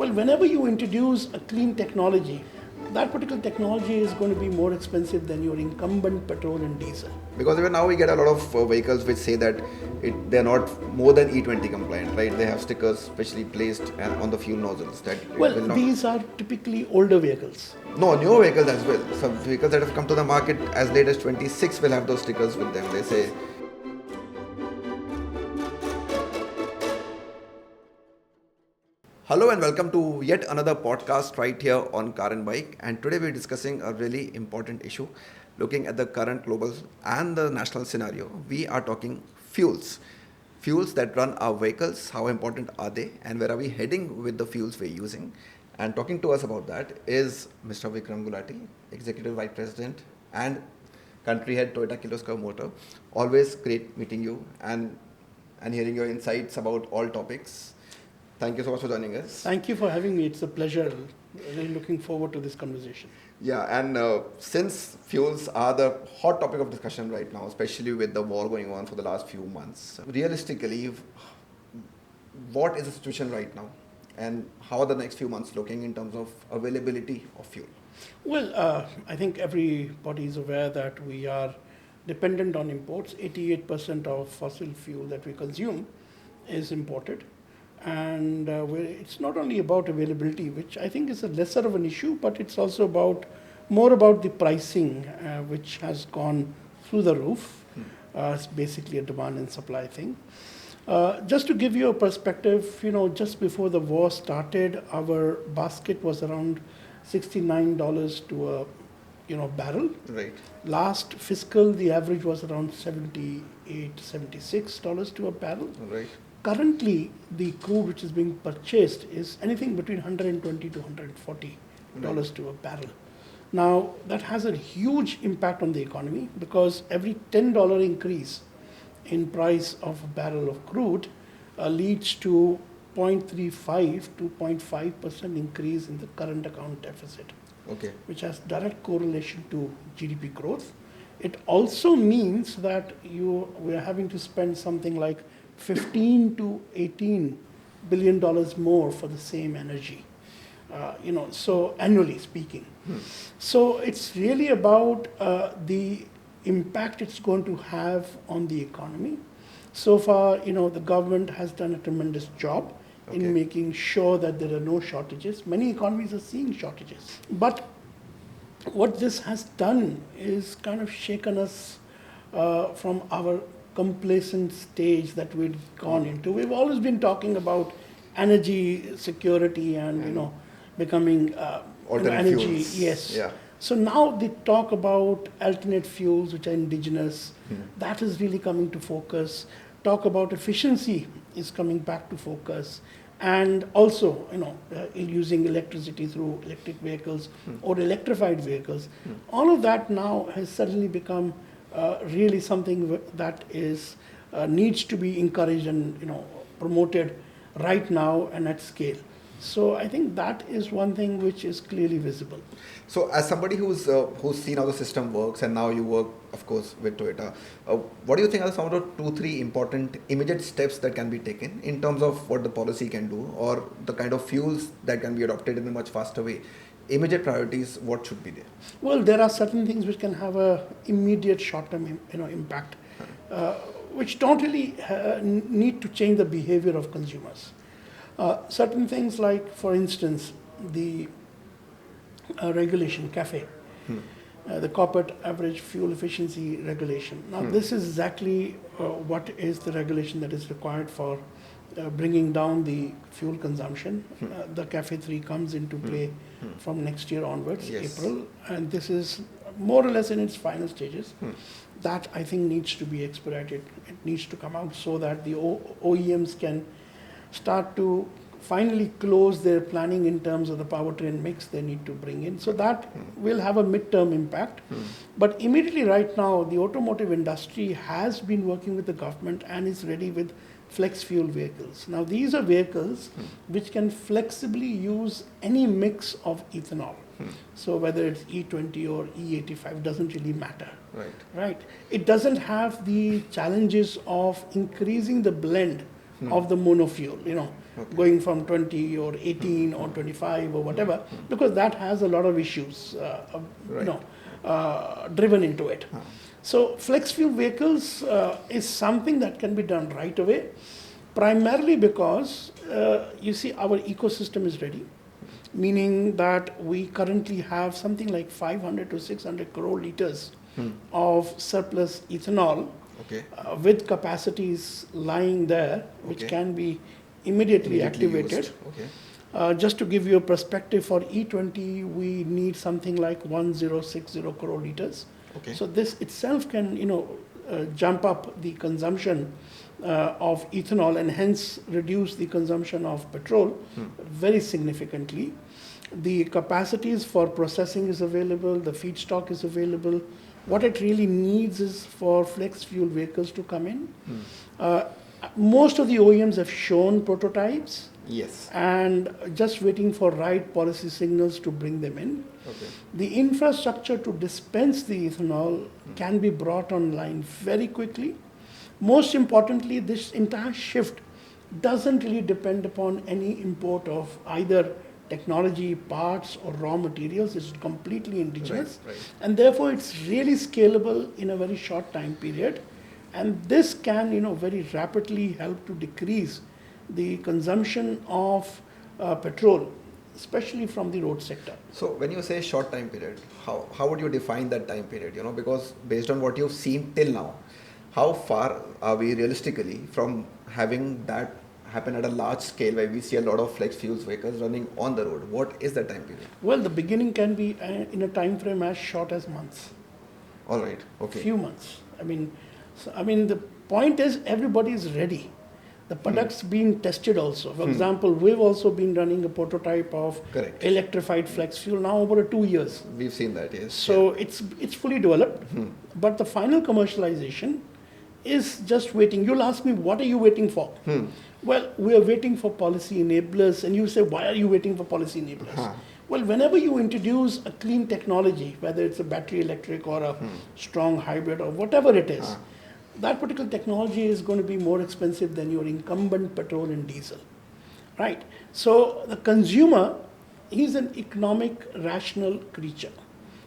Well, whenever you introduce a clean technology, that particular technology is going to be more expensive than your incumbent petrol and diesel. Because even now we get a lot of vehicles which say that they're not more than E20 compliant, right? They have stickers specially placed on the fuel nozzles that Well, will not. these are typically older vehicles. No, newer vehicles as well. Some vehicles that have come to the market as late as 26 will have those stickers with them. They say. Hello and welcome to yet another podcast right here on Car and Bike. And today we're discussing a really important issue. Looking at the current global and the national scenario, we are talking fuels. Fuels that run our vehicles, how important are they, and where are we heading with the fuels we're using? And talking to us about that is Mr. Vikram Gulati, Executive Vice President and Country Head Toyota Kirloskar Motor. Always great meeting you and hearing your insights about all topics. Thank you so much for joining us. Thank you for having me. It's a pleasure. Really looking forward to this conversation. Yeah, and since fuels are the hot topic of discussion right now, especially with the war going on for the last few months, realistically, what is the situation right now? And how are the next few months looking in terms of availability of fuel? Well, I think everybody is aware that we are dependent on imports. 88% of fossil fuel that we consume is imported. And it's not only about availability, which I think is a lesser of an issue, but it's also more about the pricing, which has gone through the roof. It's basically a demand and supply thing. Just to give you a perspective, just before the war started, our basket was around $69 to a barrel. Right. Last fiscal, the average was around $78, $76 to a barrel. Right. Currently, the crude which is being purchased is anything between $120 to $140 to a barrel. Now, that has a huge impact on the economy because every $10 increase in price of a barrel of crude leads to 0.35 to 0.5% increase in the current account deficit, which has direct correlation to GDP growth. It also means that we are having to spend something like $15 to $18 billion more for the same energy, so annually speaking. So it's really about the impact it's going to have on the economy. So far, the government has done a tremendous job in making sure that there are no shortages. Many economies are seeing shortages. But what this has done is kind of shaken us from our complacent stage that we'd gone into. We've always been talking about energy security and becoming alternate energy. Fuels. Yes. Yeah. So now they talk about alternate fuels which are indigenous. That is really coming to focus. Talk about efficiency is coming back to focus. And also, using electricity through electric vehicles or electrified vehicles. All of that now has suddenly become really something that is needs to be encouraged and promoted right now and at scale. So I think that is one thing which is clearly visible. So as somebody who's seen how the system works, and now you work, of course, with Toyota, what do you think are some of the 2-3 important immediate steps that can be taken in terms of what the policy can do or the kind of fuels that can be adopted in a much faster way? Immediate priorities, what should be there? Well, there are certain things which can have a immediate short-term impact, which don't really need to change the behavior of consumers. Certain things like, for instance, the regulation, CAFE, the Corporate Average Fuel Efficiency Regulation. Now, this is exactly what is the regulation that is required for bringing down the fuel consumption. The CAFE 3 comes into play from next year onwards, April, and this is more or less in its final stages. That I think needs to be expedited. It needs to come out so that the OEMs can start to finally close their planning in terms of the powertrain mix they need to bring in. So that will have a midterm impact. But immediately right now, the automotive industry has been working with the government and is ready with flex fuel vehicles. Now these are vehicles which can flexibly use any mix of ethanol. So whether it's E20 or E85 doesn't really matter. Right. It doesn't have the challenges of increasing the blend of the monofuel. going from 20 or 18 or 25 or whatever, because that has a lot of issues, driven into it. So flex fuel vehicles is something that can be done right away, primarily because you see our ecosystem is ready, meaning that we currently have something like 500 to 600 crore liters of surplus ethanol with capacities lying there, which can be immediately activated. Just to give you a perspective, for E20 we need something like 1060 crore liters. So this itself can jump up the consumption of ethanol and hence reduce the consumption of petrol very significantly. The capacities for processing is available, the feedstock is available. What it really needs is for flex fuel vehicles to come in. Most of the OEMs have shown prototypes. Yes. And just waiting for right policy signals to bring them in. The infrastructure to dispense the ethanol can be brought online very quickly. Most importantly, this entire shift doesn't really depend upon any import of either technology, parts, or raw materials. It's completely indigenous. And therefore, it's really scalable in a very short time period. And this can, very rapidly help to decrease the consumption of petrol, especially from the road sector. So when you say short time period, how would you define that time period? Because based on what you've seen till now, how far are we realistically from having that happen at a large scale where we see a lot of flex fuels vehicles running on the road? What is the time period? Well, the beginning can be in a time frame as short as months. All right. Okay. Few months. The point is everybody is ready. The product's being tested also. For example, we've also been running a prototype of electrified flex fuel now over 2 years. We've seen that, yes. So it's fully developed, but the final commercialization is just waiting. You'll ask me, what are you waiting for? Well, we are waiting for policy enablers, and you say, why are you waiting for policy enablers? Well, whenever you introduce a clean technology, whether it's a battery electric or a strong hybrid or whatever it is, that particular technology is going to be more expensive than your incumbent petrol and diesel, right? So the consumer, he's an economic, rational creature.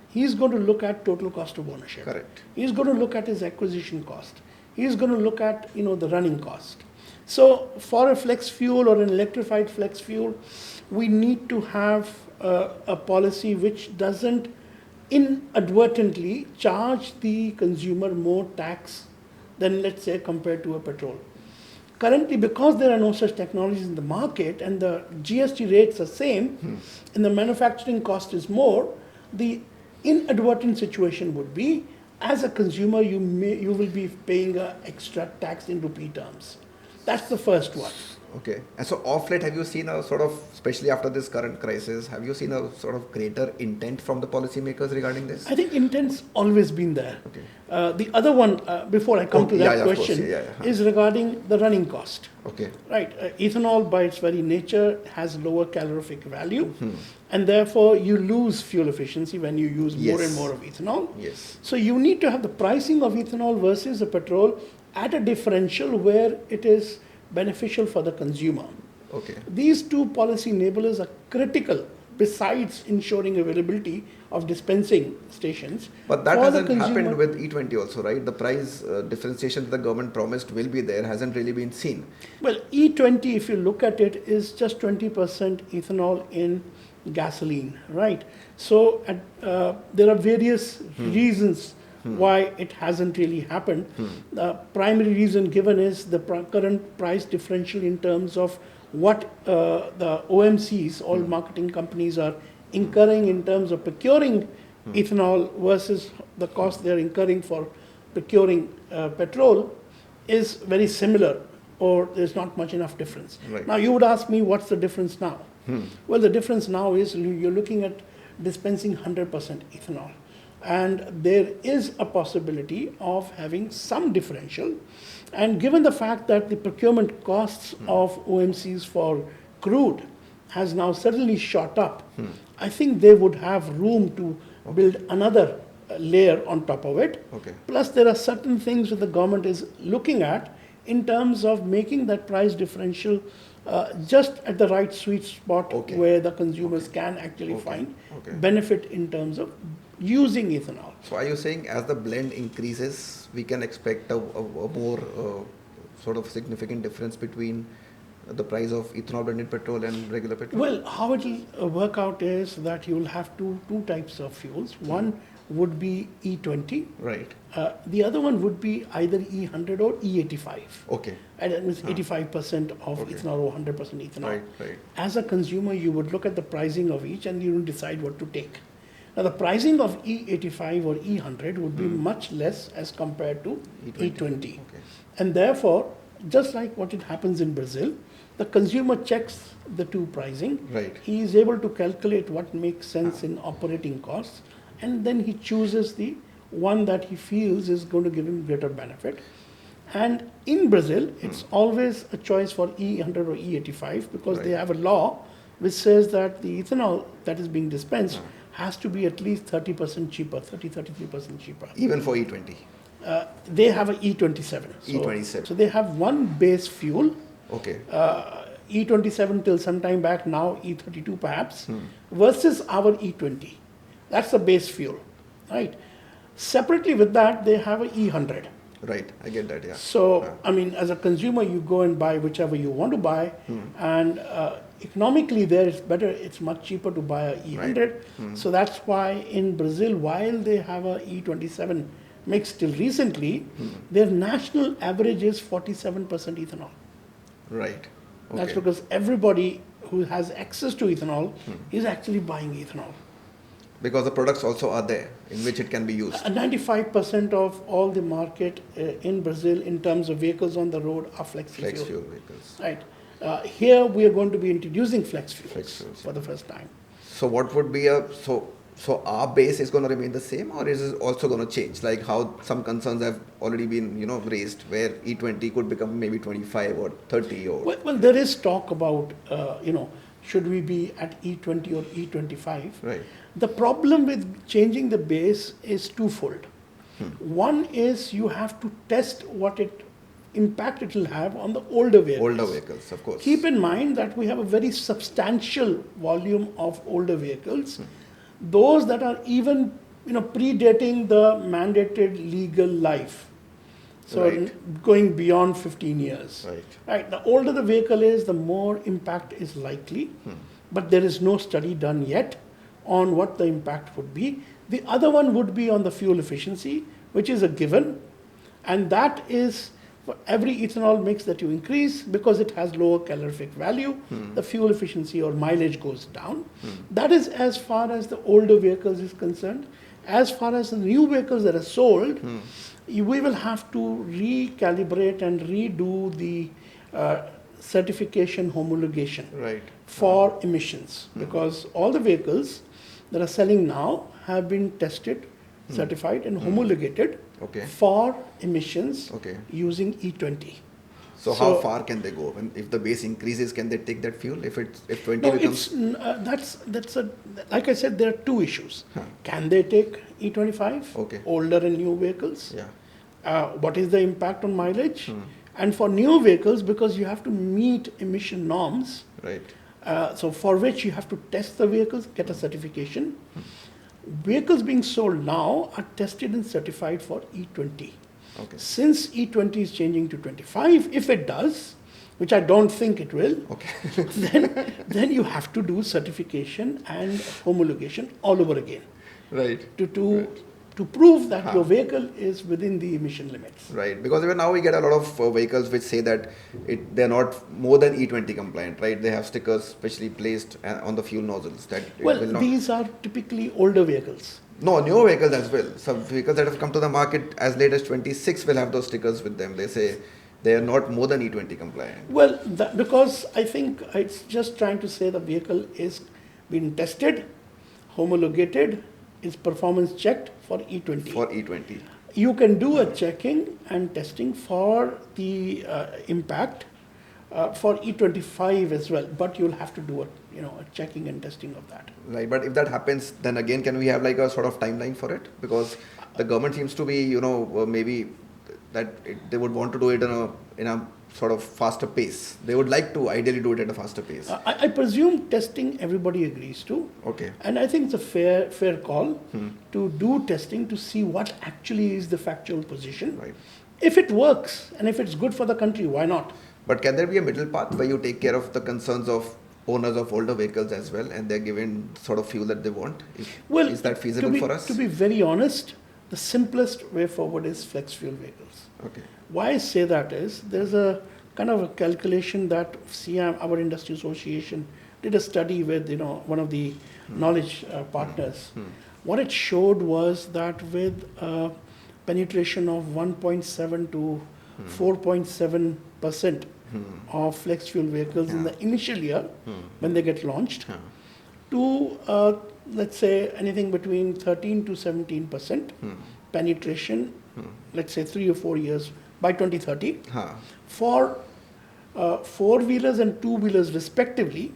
He's going to look at total cost of ownership. Correct. He's going to look at his acquisition cost. He's going to look at, the running cost. So for a flex fuel or an electrified flex fuel, we need to have a policy which doesn't inadvertently charge the consumer more tax than, let's say, compared to a petrol. Currently, because there are no such technologies in the market and the GST rates are same and the manufacturing cost is more, the inadvertent situation would be, as a consumer, you will be paying an extra tax in rupee terms. That's the first one. Okay. And so off late, have you seen a sort of, especially after this current crisis, have you seen a sort of greater intent from the policymakers regarding this? I think intent's always been there. The other one, before I come to that question, is regarding the running cost. Right. Ethanol, by its very nature, has lower calorific value, and therefore you lose fuel efficiency when you use more and more of ethanol. So you need to have the pricing of ethanol versus the petrol at a differential where it is beneficial for the consumer. These two policy enablers are critical besides ensuring availability of dispensing stations. But that hasn't happened with E20 also, right? The price differentiation that the government promised will be there hasn't really been seen. Well, E20, if you look at it, is just 20% ethanol in gasoline, right? So there are various reasons why it hasn't really happened. The primary reason given is the current price differential in terms of what the OMCs, all marketing companies, are incurring in terms of procuring ethanol versus the cost they're incurring for procuring petrol is very similar, or there's not much enough difference. Now you would ask me, what's the difference now? Well, the difference now is you're looking at dispensing 100% ethanol. And there is a possibility of having some differential. And given the fact that the procurement costs of OMCs for crude has now suddenly shot up, I think they would have room to build another layer on top of it. Plus, there are certain things that the government is looking at in terms of making that price differential just at the right sweet spot Okay. where the consumers can actually Okay. find Okay. benefit in terms of using ethanol. So are you saying as the blend increases, we can expect a more sort of significant difference between the price of ethanol blended petrol and regular petrol? Well, how it will work out is that you will have two types of fuels. One would be E20. Right. The other one would be either E100 or E85. Okay. And that means 85% of Okay. ethanol or 100% ethanol. Right. Right. As a consumer, you would look at the pricing of each and you will decide what to take. Now, the pricing of E85 or E100 would be much less as compared to E20. Okay. And therefore, just like what it happens in Brazil, the consumer checks the two pricing. Right. He is able to calculate what makes sense in operating costs, and then he chooses the one that he feels is going to give him greater benefit. And in Brazil, it's always a choice for E100 or E85 because they Right. have a law which says that the ethanol that is being dispensed has to be at least 30% cheaper, 33% cheaper. Even for E20. They have a E27. So, E27. So they have one base fuel, Okay. E27 till some time back, now E32 perhaps, versus our E20. That's the base fuel, right? Separately with that, they have a E100. Right. I get that. Yeah. So, I mean, as a consumer, you go and buy whichever you want to buy, and economically there it's better, it's much cheaper to buy a E100. So that's why in Brazil, while they have a E27 mix till recently, their national average is 47% ethanol. Right. That's Okay. because everybody who has access to ethanol is actually buying ethanol. Because the products also are there in which it can be used. 95% of all the market in Brazil in terms of vehicles on the road are flex fuel. Flex fuel vehicles. Right. Here we are going to be introducing flex fuels, Flex fuels, for the first time. So what would be so our base is going to remain the same, or is it also going to change? Like how some concerns have already been raised, where E20 could become maybe 25 or 30 or. Well, there is talk about should we be at E20 or E25? Right. The problem with changing the base is twofold. One is you have to test what impact it will have on the older vehicles. Older vehicles, of course. Keep in mind that we have a very substantial volume of older vehicles, those that are even predating the mandated legal life. So Right. going beyond 15 years. Right. Right. The older the vehicle is, the more impact is likely. But there is no study done yet on what the impact would be. The other one would be on the fuel efficiency, which is a given. And that is for every ethanol mix that you increase, because it has lower calorific value, the fuel efficiency or mileage goes down. That is as far as the older vehicles is concerned. As far as the new vehicles that are sold, we will have to recalibrate and redo the certification homologation Right. for emissions, because all the vehicles that are selling now have been tested, certified and homologated Okay. for emissions Okay. using E20. So how far can they go? When if the base increases, can they take that fuel? If 20 No, becomes. that's a, like I said, there are two issues. Can they take E25? Okay. Older and new vehicles. Yeah. What is the impact on mileage? And for new vehicles, because you have to meet emission norms, Right. so for which you have to test the vehicles, get a certification. Vehicles being sold now are tested and certified for E20. Okay. Since E20 is changing to 25, if it does, which I don't think it will, Okay. then you have to do certification and homologation all over again Right. to prove that your vehicle is within the emission limits. Right, because even now we get a lot of vehicles which say that they're not more than E20 compliant, right? They have stickers specially placed on the fuel nozzles that it Well, will not. these are typically older vehicles. No, new vehicles as well. Some vehicles that have come to the market as late as 26 will have those stickers with them. They say they are not more than E20 compliant. Well, because I think it's just trying to say the vehicle is being tested, homologated, is performance checked for E20. For E20. You can do a checking and testing for the impact for E25 as well, but you'll have to do a checking and testing of that. Right, but if that happens, then again, can we have like a sort of timeline for it? Because the government seems to be, maybe that they would want to do it in a sort of faster pace. They would like to ideally do it at a faster pace. I presume testing everybody agrees to. Okay. And I think it's a fair call to do testing to see what actually is the factual position. Right. If it works and if it's good for the country, why not? But can there be a middle path where you take care of the concerns of owners of older vehicles as well, and they're given sort of fuel that they want? Is that feasible for us? To be very honest, the simplest way forward is flex fuel vehicles. Okay. Why I say that is there's a kind of a calculation that CIAM, our industry association, did a study with one of the knowledge partners. What it showed was that with penetration of 1.7 to 4.7% of flex fuel vehicles in the initial year when they get launched, to let's say anything between 13 to 17% penetration, let's say 3 or 4 years by 2030 for four-wheelers and two-wheelers respectively.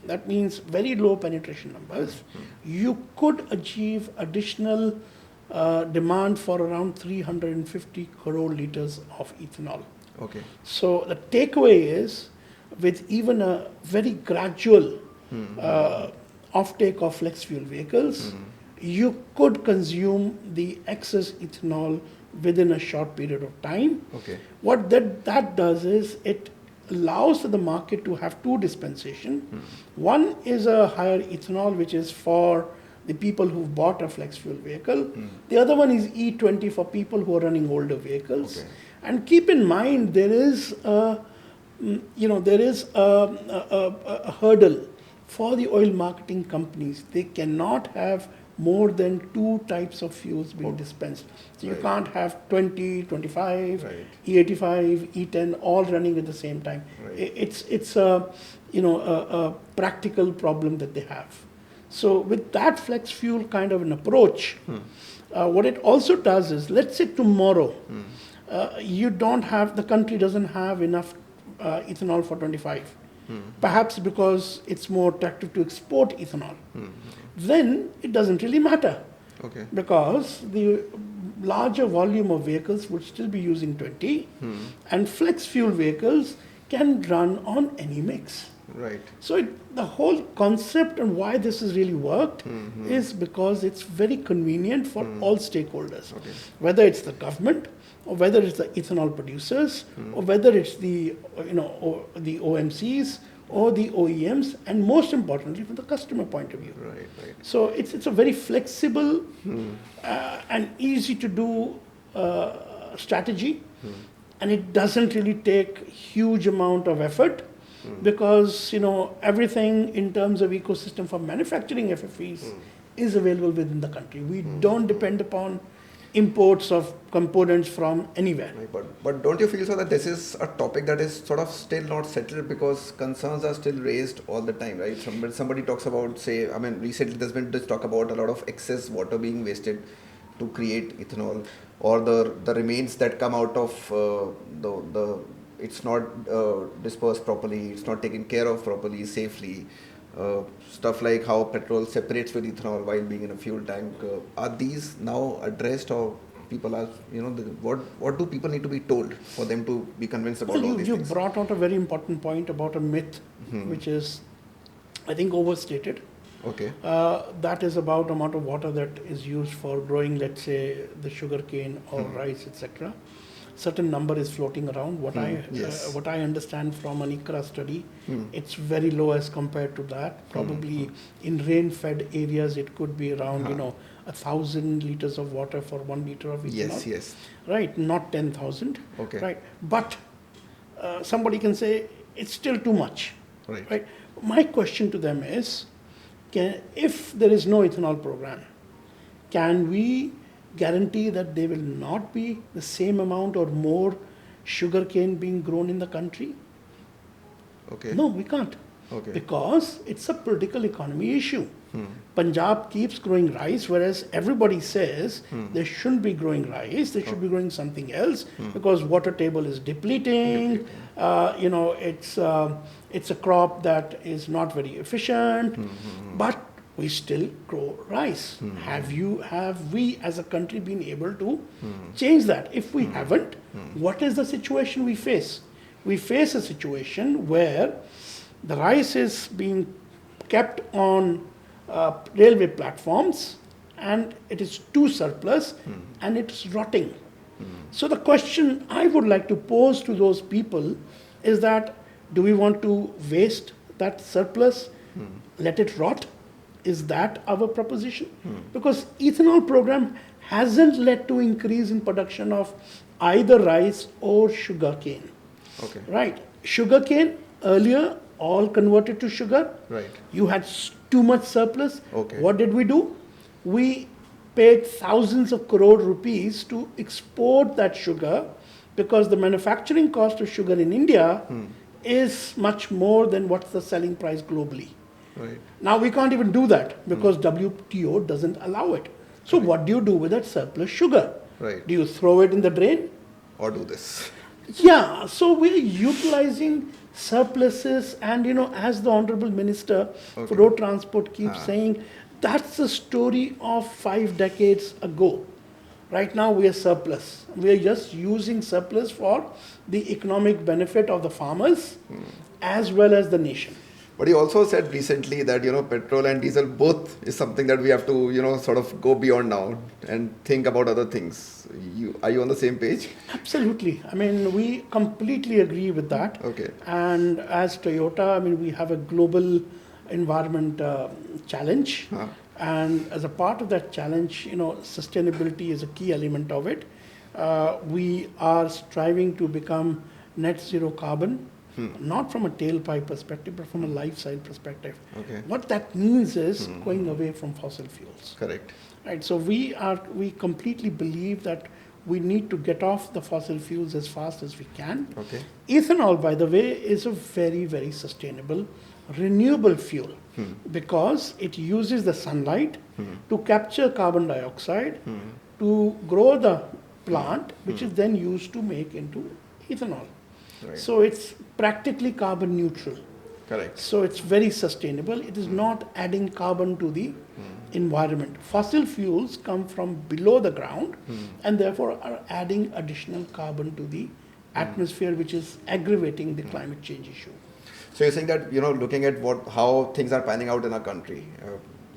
That means very low penetration numbers. You could achieve additional demand for around 350 crore liters of ethanol. Okay. So the takeaway is, with even a very gradual offtake of flex fuel vehicles, you could consume the excess ethanol within a short period of time. Okay. What that does is it allows the market to have two dispensation. One is a higher ethanol, which is for the people who've bought a flex fuel vehicle. The other one is E20 for people who are running older vehicles. Okay. And keep in mind, there is a hurdle for the oil marketing companies. They cannot have more than two types of fuels being dispensed. So you can't have 20, 25, E85, E10 all running at the same time. It's a practical problem that they have. So with that flex fuel kind of an approach, what it also does is, let's say tomorrow, the country doesn't have enough ethanol for 25, perhaps because it's more attractive to export ethanol. Then it doesn't really matter, because the larger volume of vehicles would still be using 20, and flex fuel vehicles can run on any mix. Right. So the whole concept and why this has really worked is because it's very convenient for all stakeholders, whether it's the government, or whether it's the ethanol producers, or whether it's the the OMCs or the OEMs, and most importantly from the customer point of view. Right. So it's a very flexible and easy to do strategy, and it doesn't really take huge amount of effort, because everything in terms of ecosystem for manufacturing FFEs is available within the country. We don't depend upon imports of components from anywhere. Right, but don't you feel so that this is a topic that is sort of still not settled, because concerns are still raised all the time, right? Somebody talks about, recently there's been this talk about a lot of excess water being wasted to create ethanol, or the remains that come out of it's not dispersed properly, it's not taken care of properly, safely. Stuff like how petrol separates with ethanol while being in a fuel tank. Are these now addressed, or people are, what do people need to be told for them to be convinced about all these you things? You brought out a very important point about a myth, which is, I think, overstated. Okay. That is about amount of water that is used for growing, let's say, the sugar cane or rice, etc. Certain number is floating around. What I understand from an ICRA study, it's very low as compared to that. Probably in rain-fed areas, it could be around 1,000 liters of water for 1 liter of ethanol. Yes. Right, not 10,000. Okay. Right, but somebody can say it's still too much. Right. My question to them is, if there is no ethanol program, can we guarantee that there will not be the same amount or more sugarcane being grown in the country? Okay. No, we can't. Okay. Because it's a political economy issue. Punjab keeps growing rice, whereas everybody says they shouldn't be growing rice, they should be growing something else, because water table is depleting. It's a crop that is not very efficient, but we still grow rice. Have we as a country been able to change that? If we haven't, what is the situation we face? we face a situation where the rice is being kept on railway platforms and it is too surplus and it's rotting. So the question I would like to pose to those people is that, do we want to waste that surplus, let it rot? Is that our proposition? Because ethanol program hasn't led to increase in production of either rice or sugarcane. Okay. Right. Sugarcane earlier all converted to sugar. Right. You had too much surplus. Okay. What did we do? We paid thousands of crore rupees to export that sugar because the manufacturing cost of sugar in India is much more than what's the selling price globally. Right. Now we can't even do that because WTO doesn't allow it. So what do you do with that surplus sugar? Right. Do you throw it in the drain? Or do this. Yeah, so we're utilizing surpluses, and as the Honorable Minister for Road Transport keeps saying, that's the story of 5 decades ago. Right now we are surplus. We are just using surplus for the economic benefit of the farmers as well as the nation. But he also said recently that, petrol and diesel both is something that we have to, sort of go beyond now and think about other things. Are you on the same page? Absolutely. I mean, we completely agree with that. Okay. And as Toyota, I mean, we have a global environment challenge. And as a part of that challenge, sustainability is a key element of it. We are striving to become net zero carbon. Not from a tailpipe perspective, but from a life cycle perspective. Okay. What that means is going away from fossil fuels. Correct. Right. So we completely believe that we need to get off the fossil fuels as fast as we can. Okay. Ethanol, by the way, is a very, very sustainable, renewable fuel because it uses the sunlight to capture carbon dioxide to grow the plant, which is then used to make into ethanol. Right. So it's practically carbon neutral. Correct. So it's very sustainable. It is not adding carbon to the environment. Fossil fuels come from below the ground and therefore are adding additional carbon to the atmosphere, which is aggravating the climate change issue. So you're saying that, looking at how things are panning out in our country,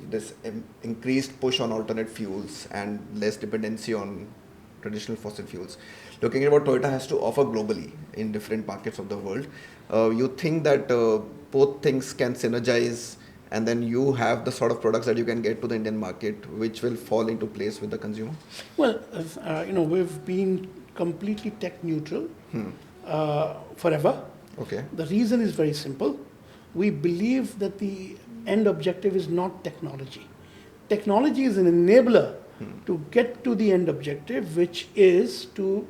this increased push on alternate fuels and less dependency on traditional fossil fuels, looking at what Toyota has to offer globally in different markets of the world, you think that both things can synergize and then you have the sort of products that you can get to the Indian market which will fall into place with the consumer? Well, we've been completely tech neutral forever. Okay. The reason is very simple. We believe that the end objective is not technology. Technology is an enabler to get to the end objective, which is to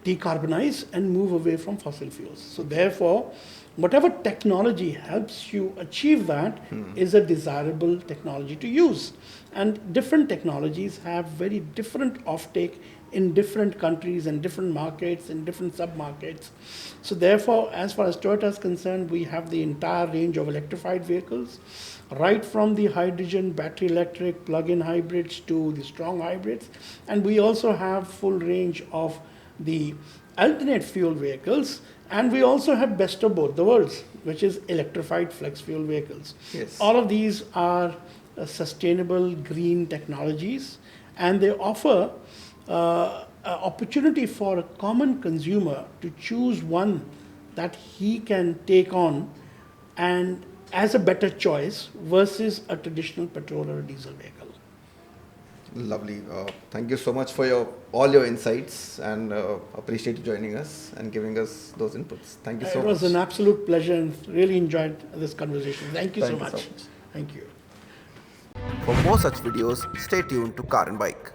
decarbonize and move away from fossil fuels. So therefore, whatever technology helps you achieve that is a desirable technology to use. And different technologies have very different offtake in different countries and different markets and different sub-markets. So therefore, as far as Toyota is concerned, we have the entire range of electrified vehicles, right from the hydrogen, battery electric, plug-in hybrids to the strong hybrids. And we also have full range of the alternate fuel vehicles. And we also have best of both the worlds, which is electrified flex fuel vehicles. Yes. All of these are sustainable green technologies, and they offer opportunity for a common consumer to choose one that he can take on and as a better choice versus a traditional petrol or a diesel vehicle. Lovely. Thank you so much for all your insights, and appreciate you joining us and giving us those inputs. Thank you so much. It was an absolute pleasure and really enjoyed this conversation. Thank you so much. so much. Thank you. For more such videos, stay tuned to Car and Bike.